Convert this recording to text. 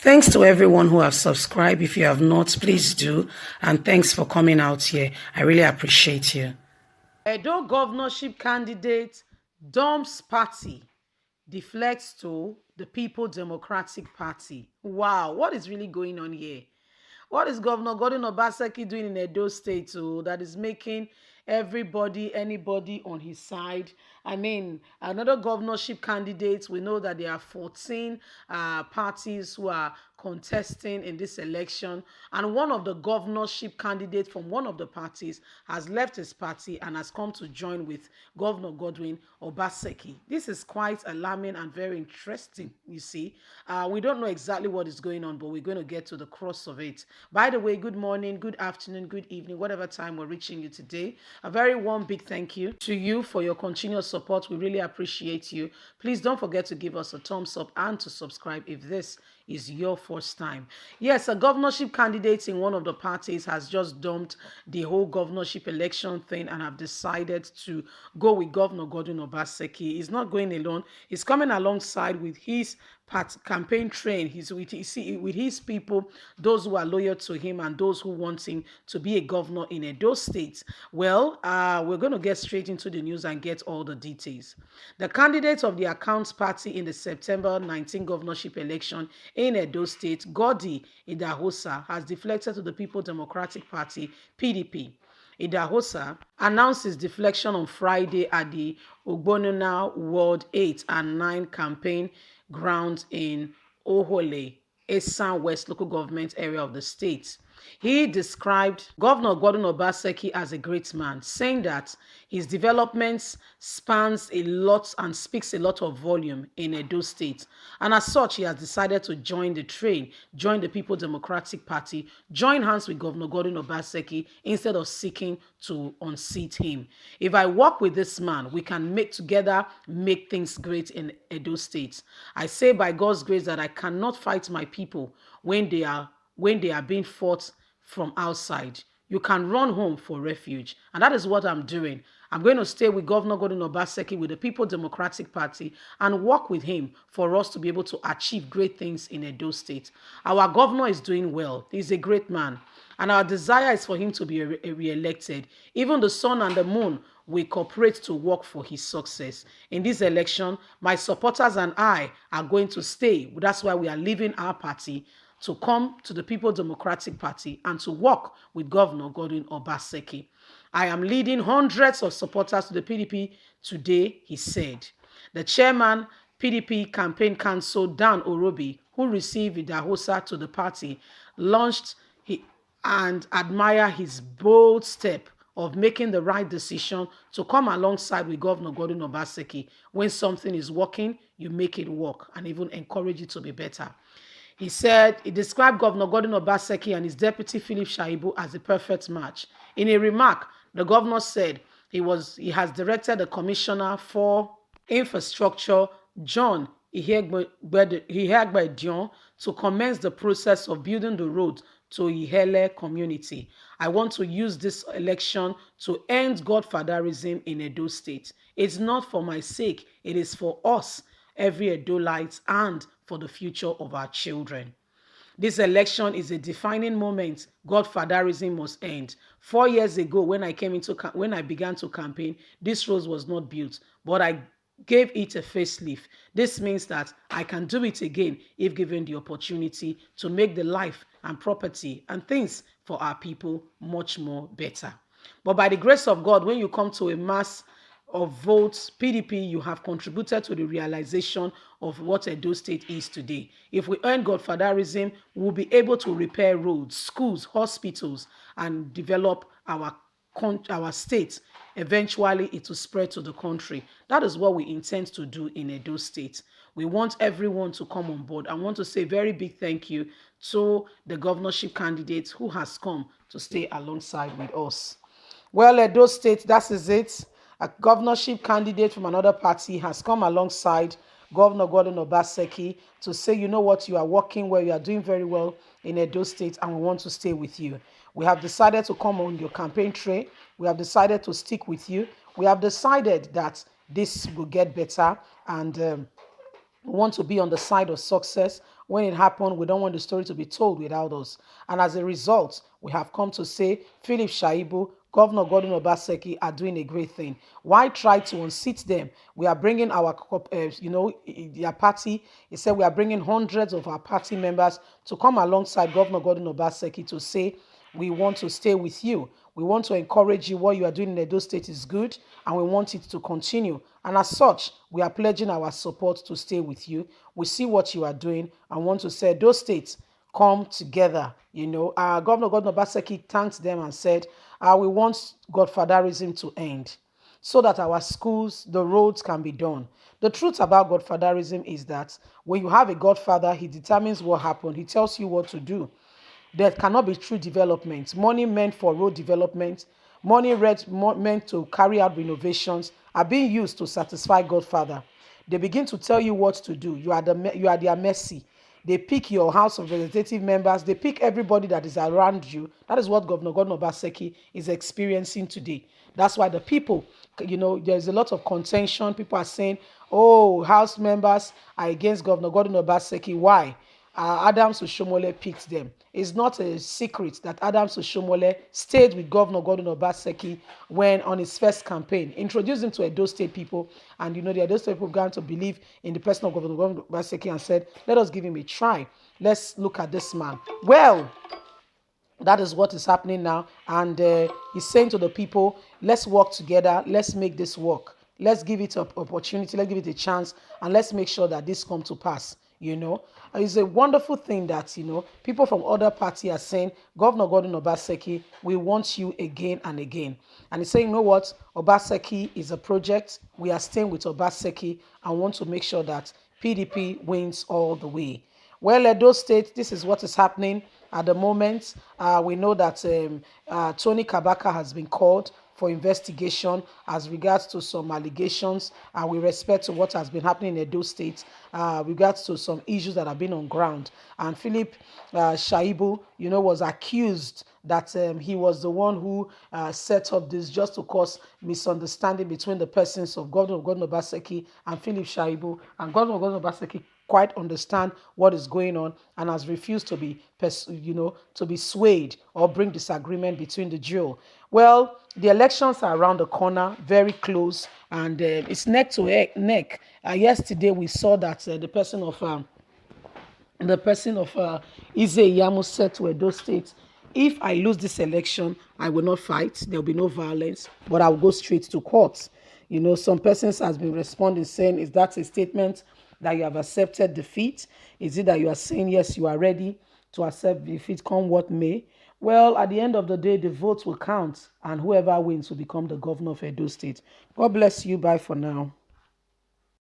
Thanks to everyone who have subscribed. If you have not, please do. And thanks for coming out here. I really appreciate you. Edo governorship candidate dumps party, deflects to the People Democratic Party. Wow, what is really going on here? What is Governor Gordon Obaseki doing in Edo State that is making anybody on his side? I mean, another governorship candidates, we know that there are 14 parties who are contesting in this election, and one of the governorship candidates from one of the parties has left his party and has come to join with Governor Godwin Obaseki. This is quite alarming and very interesting, you see. We don't know exactly what is going on, but we're going to get to the cross of it. By the way, good morning, good afternoon, good evening, whatever time we're reaching you today. A very warm, big thank you to you for your continuous support. We really appreciate you. Please don't forget to give us a thumbs up and to subscribe if this is your first time. Yes, a governorship candidate in one of the parties has just dumped the whole governorship election thing and have decided to go with Governor Gordon Obaseki. He's not going alone. He's coming alongside with his campaign train. He's with his people, those who are loyal to him and those who want him to be a governor in Edo State. Well, we're going to get straight into the news and get all the details. The candidate of the Accounts Party in the September 19 governorship election in Edo State, Godi Idahosa, has deflected to the People Democratic Party, PDP. Idahosa announced his deflection on Friday at the Ogbonona Ward 8 and 9 campaign grounds in Ohole, Esan West local government area of the state. He described Governor Gordon Obaseki as a great man, saying that his developments spans a lot and speaks a lot of volume in Edo State. And as such, he has decided to join the train, join the People Democratic Party, join hands with Governor Gordon Obaseki instead of seeking to unseat him. If I work with this man, we can make things great in Edo State. I say by God's grace that I cannot fight my people when they are being fought from outside. You can run home for refuge. And that is what I'm doing. I'm going to stay with Governor Gordon Obaseki with the People Democratic Party and work with him for us to be able to achieve great things in Edo State. Our governor is doing well. He's a great man. And our desire is for him to be re-elected. Even the sun and the moon will cooperate to work for his success. In this election, my supporters and I are going to stay. That's why we are leaving our party to come to the People Democratic Party and to work with Governor Gordon Obaseki. I am leading hundreds of supporters to the PDP today, he said. The chairman, PDP Campaign Council, Dan Orobi, who received Idahosa to the party, launched and admire his bold step of making the right decision to come alongside with Governor Gordon Obaseki. When something is working, you make it work and even encourage it to be better. He said he described Governor Gordon Obaseki and his deputy Philip Shaibu as a perfect match. In a remark, the governor said he has directed the Commissioner for Infrastructure, John Ihegbedion, to commence the process of building the road to Ihele community. I want to use this election to end godfatherism in Edo State. It's not for my sake, it is for us, every Edolite, and for the future of our children. This election is a defining moment. Godfatherism must end. 4 years ago, when I began to campaign, this road was not built, but I gave it a facelift. This means that I can do it again if given the opportunity to make the life and property and things for our people much more better. But by the grace of God, when you come to a mass of votes, PDP, you have contributed to the realization of what Edo State is today. If we end godfatherism, we'll be able to repair roads, schools, hospitals, and develop our state. Eventually, it will spread to the country. That is what we intend to do in Edo State. We want everyone to come on board. I want to say a very big thank you to the governorship candidate who has come to stay alongside with us. Well, Edo State, that is it. A governorship candidate from another party has come alongside Governor Gordon Obaseki to say, you know what, you are working well, you are doing very well in Edo State, and we want to stay with you. We have decided to come on your campaign trail. We have decided to stick with you. We have decided that this will get better, and we want to be on the side of success. When it happened, we don't want the story to be told without us. And as a result, we have come to say Philip Shaibu, Governor Gordon Obaseki are doing a great thing. Why try to unseat them? We are bringing our, their party. He said we are bringing hundreds of our party members to come alongside Governor Gordon Obaseki to say, we want to stay with you. We want to encourage you. What you are doing in Edo State is good, and we want it to continue. And as such, we are pledging our support to stay with you. We see what you are doing and want to say those states come together. Governor Gordon Obaseki thanked them and said, we want godfatherism to end so that our schools, the roads can be done. The truth about godfatherism is that when you have a godfather, he determines what happened. He tells you what to do. There cannot be true development. Money meant for road development, money meant to carry out renovations are being used to satisfy Godfather. They begin to tell you what to do. You are their mercy. They pick your House of Representative members. They pick everybody that is around you. That is what Governor Gordon Obaseki is experiencing today. That's why the people, there's a lot of contention. People are saying, oh, House members are against Governor Gordon Obaseki. Why? Adams Oshomole picked them. It's not a secret that Adams Oshomole stayed with Governor Gordon Obaseki when on his first campaign, introduced him to Edo State people, and the Edo State people began to believe in the person of Governor Gordon Obaseki and said, let us give him a try. Let's look at this man. Well, that is what is happening now, and he's saying to the people, let's work together, let's make this work. Let's give it an opportunity, let's give it a chance, and let's make sure that this comes to pass. It's a wonderful thing that, people from other parties are saying, Governor Gordon Obaseki, we want you again and again. And he's saying, you know what? Obaseki is a project. We are staying with Obaseki and want to make sure that PDP wins all the way. Well, Edo State, this is what is happening at the moment. We know that Tony Kabaka has been called for investigation as regards to some allegations with respect to what has been happening in Edo State, regards to some issues that have been on ground. And Philip Shaibu, was accused that he was the one who set up this just to cause misunderstanding between the persons of Governor Obaseki and Philip Shaibu. And Governor Obaseki quite understand what is going on and has refused to be swayed or bring disagreement between the duo. Well, the elections are around the corner, very close, and it's neck to neck. Yesterday we saw that the person of Ize Iyamu said to Edo State, if I lose this election, I will not fight. There will be no violence, but I will go straight to court. Some persons has been responding saying, is that a statement that you have accepted defeat? Is it that you are saying, yes, you are ready to accept defeat, come what may? Well, at the end of the day, the votes will count, and whoever wins will become the governor of Edo State. God bless you. Bye for now.